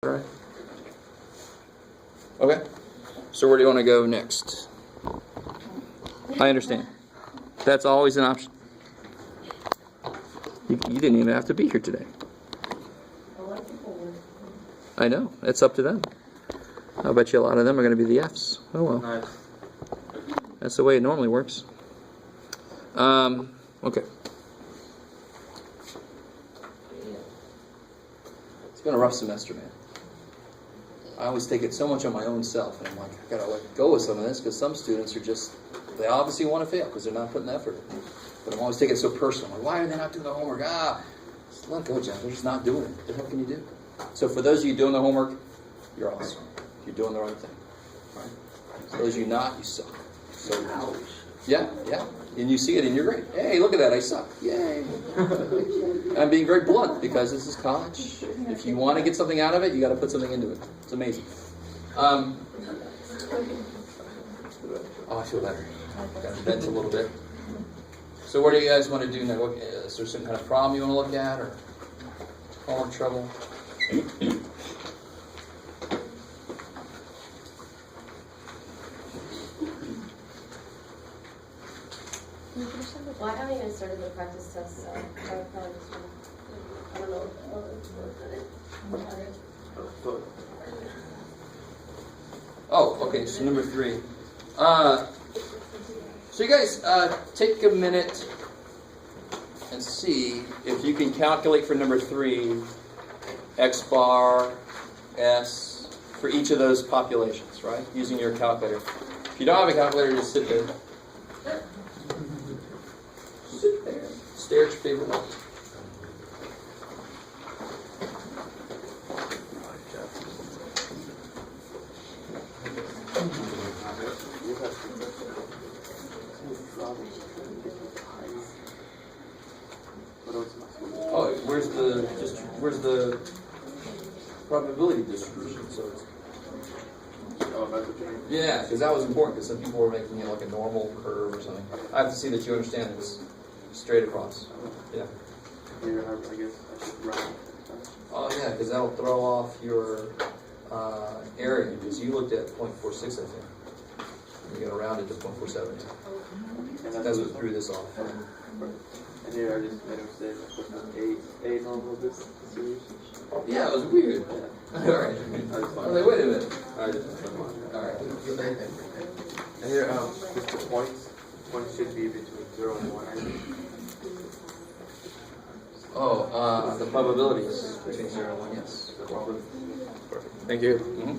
Right. Okay. So where do you want to go next? I understand. That's always an option. You didn't even have to be here today. I know. It's up to them. I bet you a lot of them are going to be the Fs. Oh well. Nice. That's the way it normally works. Okay. It's been a rough semester, man. I always take it so much on my own self, and I'm like, I gotta let go of some of this because some students are just, they obviously want to fail because they're not putting the effort in. But I'm always taking it so personal. Like, why are they not doing the homework? Just let go, Jeff. They're just not doing it. What the hell can you do? So for those of you doing the homework, you're awesome. You're doing the right thing. Right? For those of you not, you suck. So, yeah. And you see it in your grade. Hey, look at that, I suck. Yay. I'm being very blunt because this is college. If you want to get something out of it, you got to put something into it. It's amazing. Oh, I feel better. Got to vent a little bit. So what do you guys want to do now? Is there some kind of problem you want to look at or homework trouble? Well, I haven't even started the practice test, so I would probably just I don't know. Oh, okay, so number 3. So you guys take a minute and see if you can calculate for number 3 X bar, S, for each of those populations, right? Using your calculator. If you don't have a calculator, just sit there. Sit there. Stare at your favorite one. Oh, where's the probability distribution? So it's, yeah, because that was important because some people were making it like a normal curve or something. I have to see that you understand it's straight across. Yeah. Oh yeah, because that'll throw off your area because you looked at 0.46, I think. You're gonna round it to 0.47. That's what threw this off. And here I just made a mistake. I put a normal distribution. Yeah, it was weird. Yeah. All right. I was like, wait a minute. I just put mine. All right. And here, just the points. Points should be between 0 and 1. Oh, the probabilities between 0 and 1, yes. Perfect. Thank you. Mm-hmm.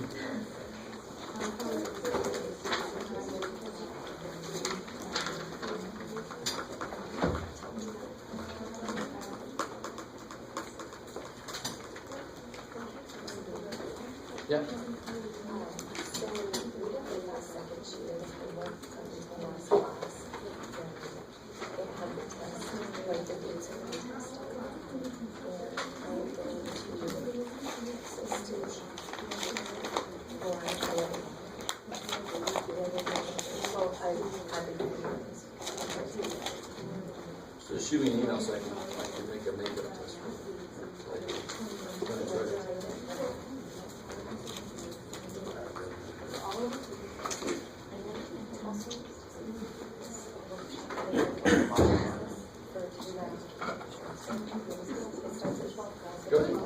Yeah. So shoot me an email so I can make a makeup test for you. Go ahead.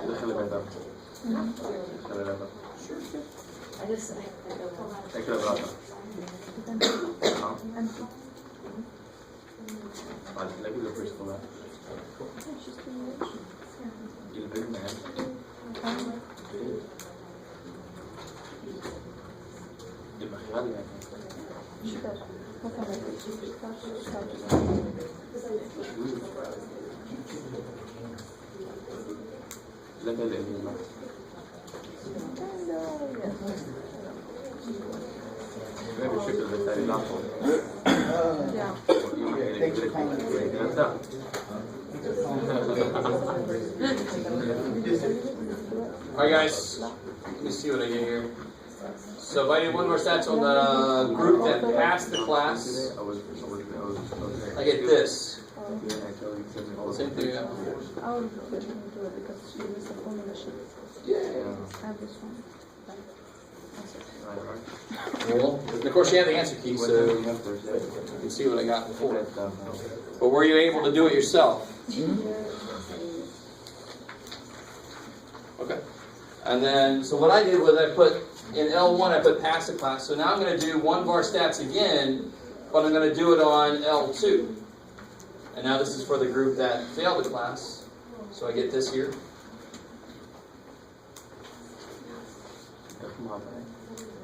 Alright guys, let me see what I get here. So if I did one more stats on the group that passed the class, I get this. Same thing. Yeah. I have this one. Well, and of course you have the answer key, so you can see what I got before. But were you able to do it yourself? Okay. And then, so what I did was I put, in L1 I put pass the class. So now I'm going to do 1 var stats again, but I'm going to do it on L2. And now this is for the group that failed the class. So I get this here.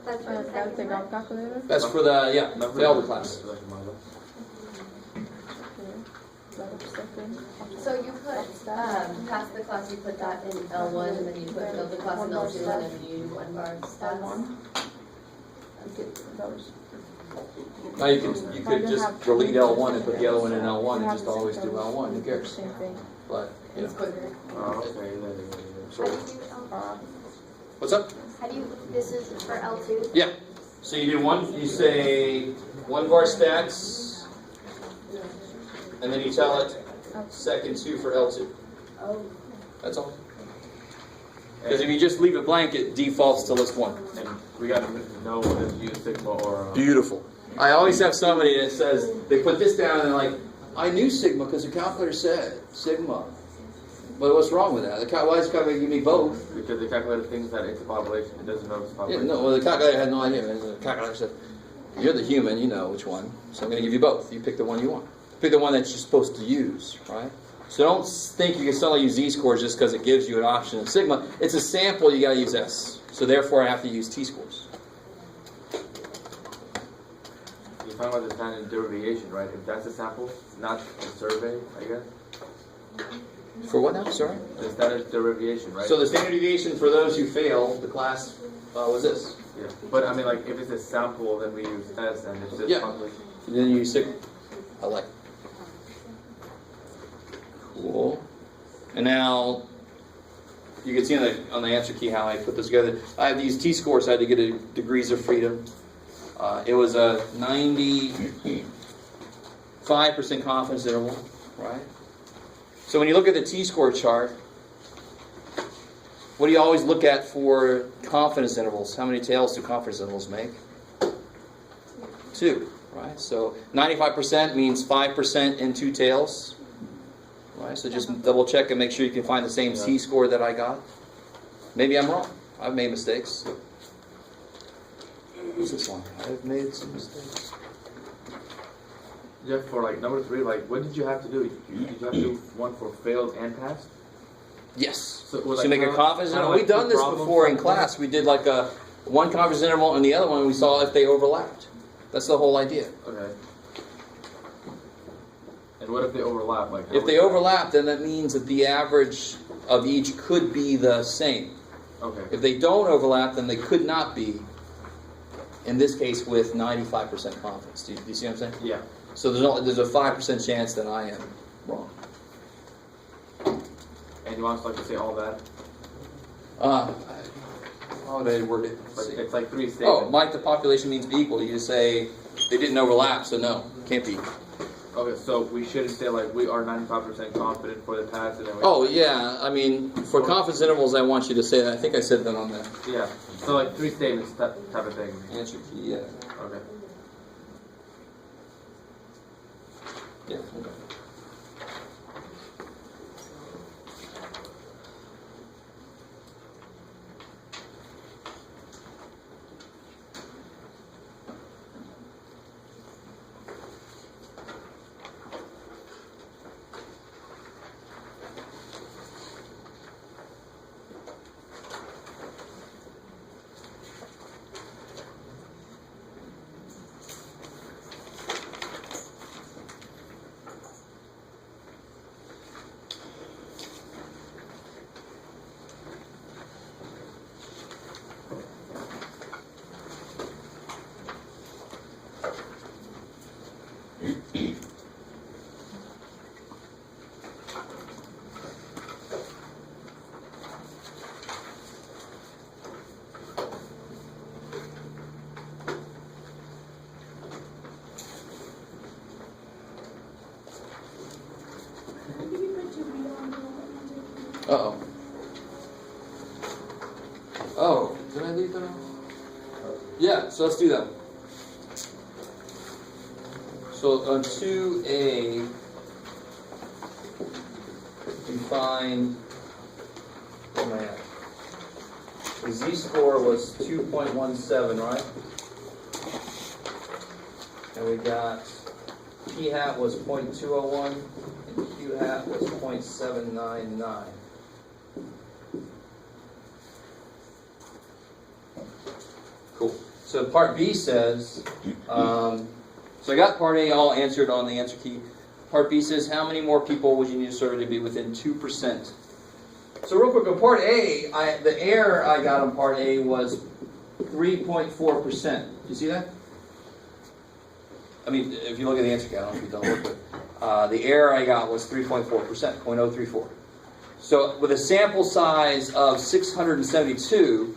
That's for the That's the second one? calculator. That's for the, failed the class. So you put, pass the class, you put that in L1, and then you put fail the class in L2, and then you 1 bar stats. One. Okay, those. Now you could just delete L1 and put the other one in L1 and just always do L1. Who cares? Same thing. But, you It's know. quicker. Oh, okay. So, How do you do L2? what's up? How do you, this is for L2? Yeah. So you do you say 1 var stats, and then you tell it second 2 for L2. Oh. That's all. Because if you just leave it blank, it defaults to list 1. And we got to know whether to use Sigma or... Beautiful. I always have somebody that says, they put this down and they're like, I knew Sigma because the calculator said Sigma. But what's wrong with that? Why is the calculator give me both? Because the calculator thinks that it's a population. It doesn't know it's a Yeah, population. no, well, the calculator had no idea. The calculator said, you're the human, you know which one. So I'm going to give you both. You pick the one you want. Pick the one that you're supposed to use, right? So don't think you can suddenly use Z-scores just because it gives you an option of Sigma. It's a sample, you got to use S. So therefore I have to use T-scores. You're talking about the standard derivation, right? If that's a sample, not a survey, I guess. For what now? Sorry? The standard derivation, right? So the standard deviation for those who fail the class was this. Yeah. But I mean, like, if it's a sample, then we use S, and it's just Yeah. population. Then you use Sigma. I like it. Cool. And now you can see on the answer key how I put this together. I have these T-scores. I had to get a degrees of freedom. It was a 95% confidence interval, right? So when you look at the T-score chart, what do you always look at for confidence intervals? How many tails do confidence intervals make? 2, right? So 95% means 5% in 2 tails. Right, so just double check and make sure you can find the same T-score that I got. Maybe I'm wrong. I've made mistakes. What's this one? I've made some mistakes. Yeah, for like number 3, like, what did you have to do? Did you have to do one for failed and passed? Yes. So, So you make a confidence interval. We've done this before in class. We did like a one confidence interval and the other one we saw if they overlapped. That's the whole idea. Okay. And what if they overlap? Like, If they overlap, then that means that the average of each could be the same. Okay. If they don't overlap, then they could not be. In this case, with 95% confidence. Do you see what I'm saying? Yeah. So there's a 5% chance that I am wrong. And you want us like to say all that? How would I word it? Like, it's like 3 statements. Oh, might the population means be equal. You just say they didn't overlap, so no, can't be. Okay, so we shouldn't say like we are 95% confident for the pass, and then we... Oh yeah, I mean for confidence intervals, I want you to say that. I think I said that on the Yeah. So like 3 statements type of thing. answer key. Yeah. Okay. Yeah. Okay. Uh-oh. Oh, did I leave that off? Yeah, so let's do that. So on 2A, you find, where am I at? The z-score was 2.17, right? And we got p-hat was 0.201, and q-hat was 0.799. Cool. So part B says, so I got part A all answered on the answer key. Part B says, how many more people would you need a survey to be within 2%? So real quick, on part A, the error I got on part A was 3.4%. You see that? I mean, if you look at the answer key, I don't know if you've done work, but the error I got was 3.4%, 0.034. So with a sample size of 672,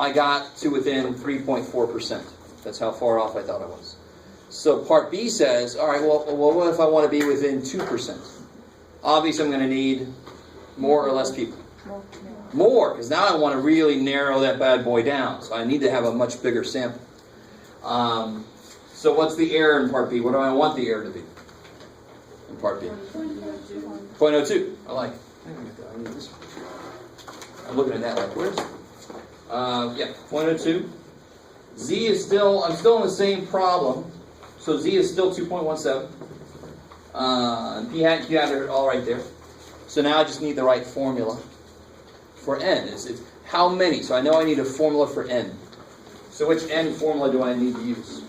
I got to within 3.4%. That's how far off I thought I was. So part B says, all right, well, what if I want to be within 2%? Obviously, I'm going to need more or less people. More, because now I want to really narrow that bad boy down. So I need to have a much bigger sample. So what's the error in part B? What do I want the error to be in part B? 0.02. I like it. I need this one. I'm looking at that like, where's it? Yeah, 0.02. Z is still, I'm still in the same problem. So Z is still 2.17. And P hat and Q hat are all right there. So now I just need the right formula for N. It's how many? So I know I need a formula for N. So which N formula do I need to use?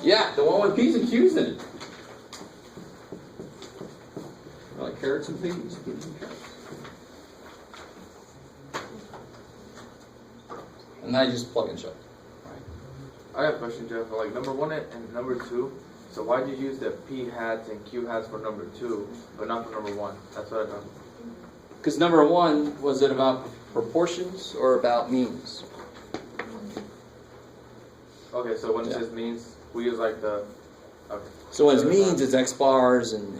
Yeah, the one with P's and Q's in it. Like carrots and peas. Peas and carrots. And I just plug and shove. I have a question, Jeff. Like number 1 and number 2. So why did you use the P hats and Q hats for number 2, but not for number 1? That's what I done. Because number 1, was it about proportions or about means? Okay, so when it says means, we use like the. Okay. So when it's means, it's x bars and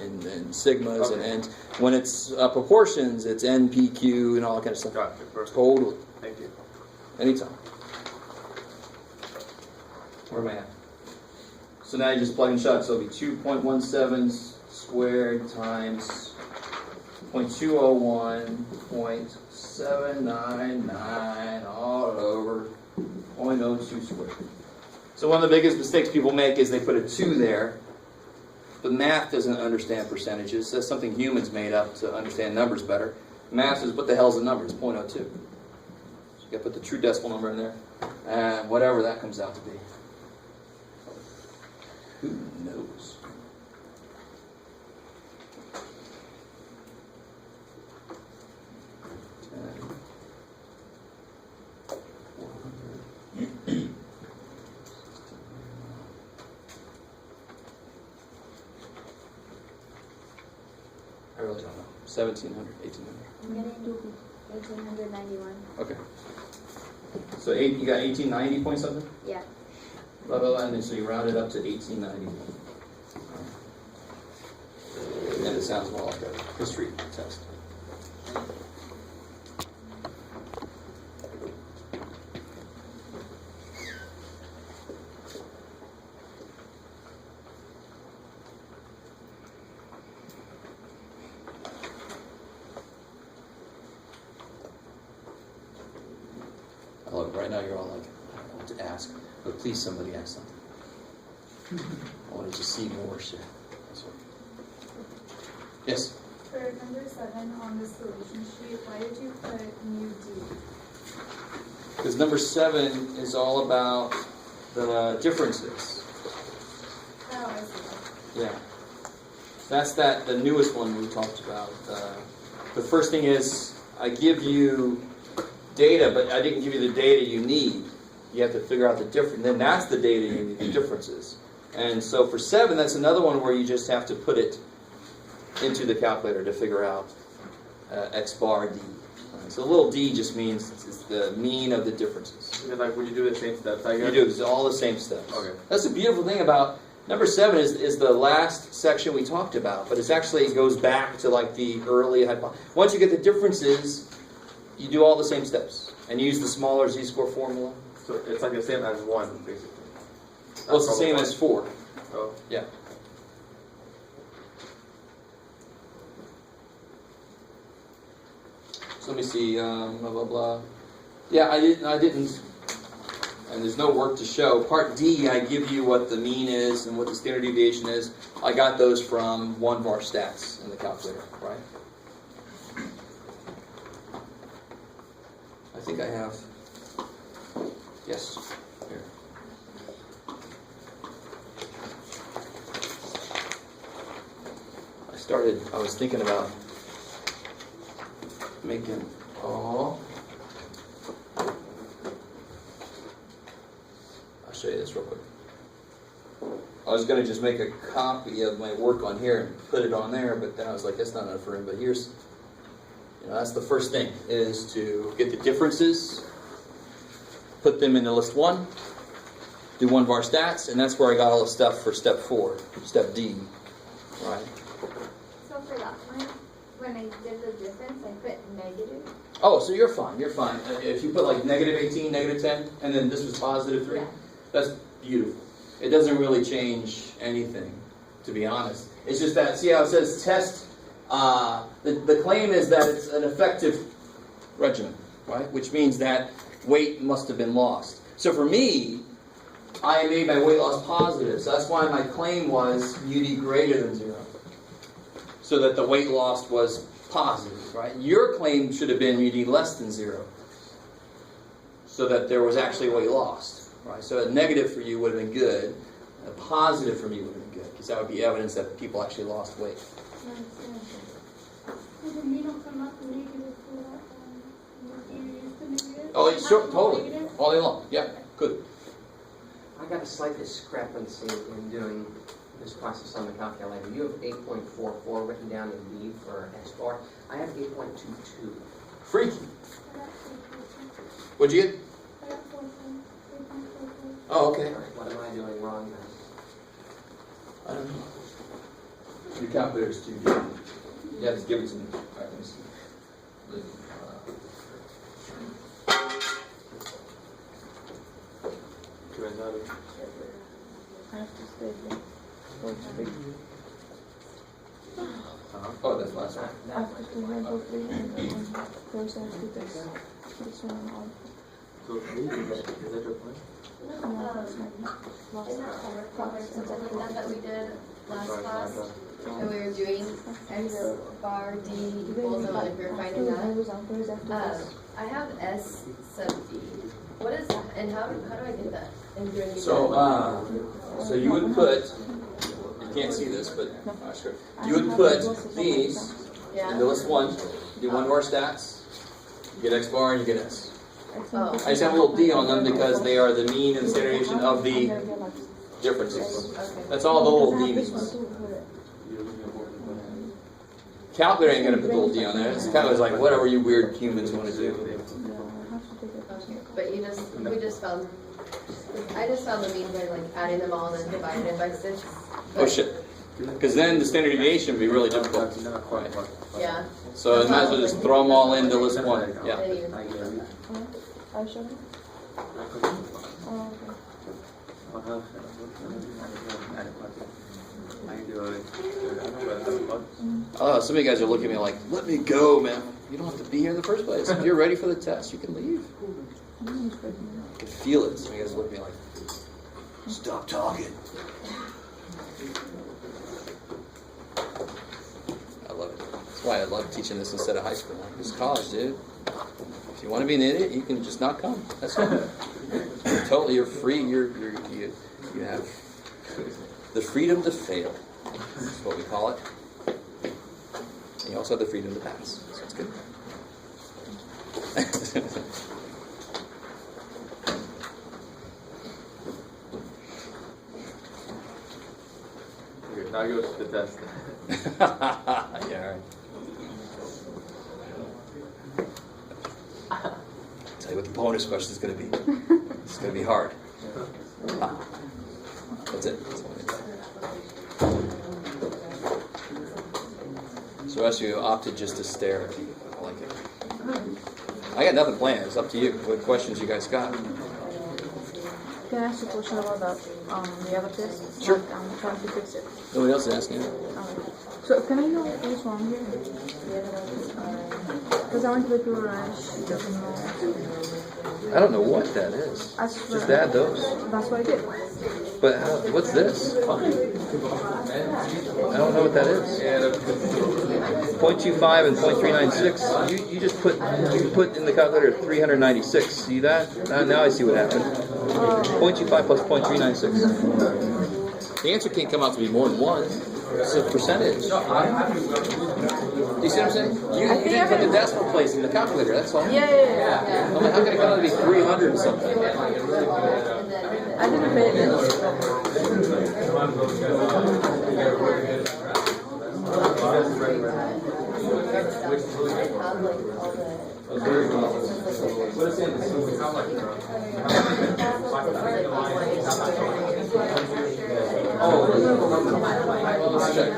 sigmas, Okay. and when it's proportions, it's n, p, q, and all that kind of stuff. Gotcha. Perfect. Totally. Thank you. Anytime. Where am I at? So now you just plug and shove. So it'll be 2.17 squared times 0.201, 0.799 all over 0.02 squared. So one of the biggest mistakes people make is they put a 2 there, but math doesn't understand percentages. That's something humans made up to understand numbers better. Math says, what the hell's the number? It's 0.02. So you got to put the true decimal number in there, and whatever that comes out to be. Who knows? I really don't know. 1,700, 1,800. I'm getting 1891. Okay. So you got 1890 point something? Yeah. Blah, blah, blah, and then so you round it up to 1890. And it sounds more like a history test. Look, right now you're all like, I want to ask, but please somebody ask something. I want to just see more shit. Yes? For number 7 on the solution sheet, why did you put mu d? Because number 7 is all about the differences. Oh, I see. Yeah. That's the newest one we talked about. The first thing is, I give you data, but I didn't give you the data you need. You have to figure out the difference. Then that's the data you need, the differences. And so for 7, that's another one where you just have to put it into the calculator to figure out x bar d. So little d just means it's the mean of the differences. And like, would you do the same steps, I guess? You do, it's all the same steps. Okay. That's the beautiful thing about number 7 is the last section we talked about, but it goes back to like the early hypothesis. Once you get the differences, you do all the same steps and use the smaller z-score formula. So it's like the same as 1, basically. Well, it's the That's same probably as 4. Oh. Yeah. So let me see, blah, blah, blah. Yeah, I didn't, and there's no work to show. Part D, I give you what the mean is and what the standard deviation is. I got those from one var stats in the calculator, right? I think I have, yes, here. I was thinking about making, I'll show you this real quick. I was going to just make a copy of my work on here and put it on there, but then I was like, that's not enough room. But here's, that's the first thing, is to get the differences, put them into list 1, do one var stats, and that's where I got all the stuff for step 4, step D, right? So for that one, when I did the difference, I put negative. Oh, so you're fine. If you put like negative 18, negative 10, and then this was positive 3, Yeah. that's beautiful. It doesn't really change anything, to be honest. It's just that, see how it says test, the claim is that it's an effective regimen, right? Which means that weight must have been lost. So for me, I made my weight loss positive, so that's why my claim was UD greater than 0. So that the weight loss was positive, right? Your claim should have been UD less than 0. So that there was actually weight lost, right? So a negative for you would have been good. A positive for me would have been good, because that would be evidence that people actually lost weight. Oh, it's sure, totally. All day long. Yeah, good. I got a slight discrepancy in doing this process on the calculator. You have 8.44 written down in B for S-bar. I have 8.22. Freaky. What'd you get? Oh, okay. All right, what am I doing wrong then? I don't know. Your calculator's too good. You have to give it to me. All right, let me see. I have to stay there. So it's big. Oh, that's last one. I have to stay here until 3 and then close out to this one and all. So, is that your plan? No, that's my last Isn't that homework process. something like that that we did last Sorry, class? sorry. And we were doing X bar D equals, and like we were finding that. I have S sub D. What is that, and how do I get that? And doing So you would put, you can't see this, but sure. You would put these into list 1, do one var stats, you get X bar and you get S. Oh. I just have a little D on them because they are the mean and standard deviation of the differences. Okay. That's all the little D means. Calculator ain't gonna put the little D on there. It's kind of like whatever you weird humans want to do. Okay. But I just found the mean by like adding them all and then dividing it by 6. Oh shit. Because then the standard deviation would be really difficult. Right. Yeah. So you might as well just throw them all into list 1. Yeah. Then you- I'll show you. Oh, okay. Oh, some of you guys are looking at me like, let me go, man. You don't have to be here in the first place. If you're ready for the test, you can leave. I can feel it. Some of you guys look at me like, stop talking. I love it. That's why I love teaching this instead of high school. This is college, dude. If you want to be an idiot, you can just not come. That's fine. You're free. You have the freedom to fail. That's what we call it. And you also have the freedom to pass. So it's good. Okay, now go to the test. Yeah, all right. Tell you what the bonus question is going to be. It's going to be hard. That's it. That's all I need. So the rest of you opted just to stare. I like it. I I got nothing planned. It's up to you. What questions you guys got? Can I ask you a question about that, the other test? Sure. Like, I'm trying to fix it. Nobody else is asking. So can I know what's wrong here? Because I went to the tutor and she doesn't know. I don't know what that is. I swear. Just add those. That's what I did. But what's this? I don't know what that is. 0.25 and 0.396. You just put in the calculator 396. See that? Now I see what happened. 0.25 plus 0.396. The answer can't come out to be more than 1. It's a percentage. Do you see what I'm saying? You didn't put the decimal place in the calculator. That's all. Yeah. I'm like, how can it come out to be 300 and something? I didn't pay attention. Let's check.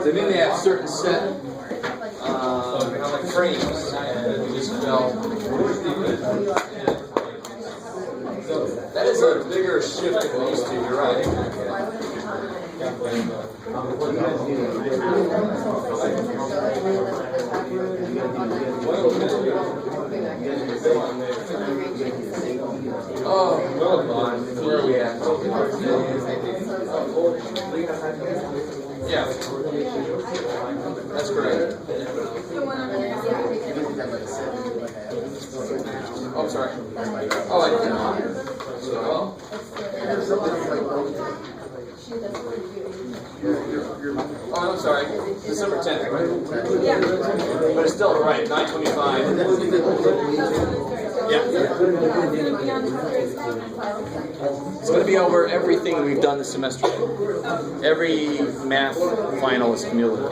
So then they have certain set frames, and you just that is a bigger shift than we used to. You're right. Oh, where are we at? Yeah, that's correct. Oh, I'm sorry. Oh, I didn't. Oh, I'm sorry. December 10th, right? Yeah. But it's still right, 9:25. Yeah. It's going to be over everything we've done this semester. Every math final is cumulative.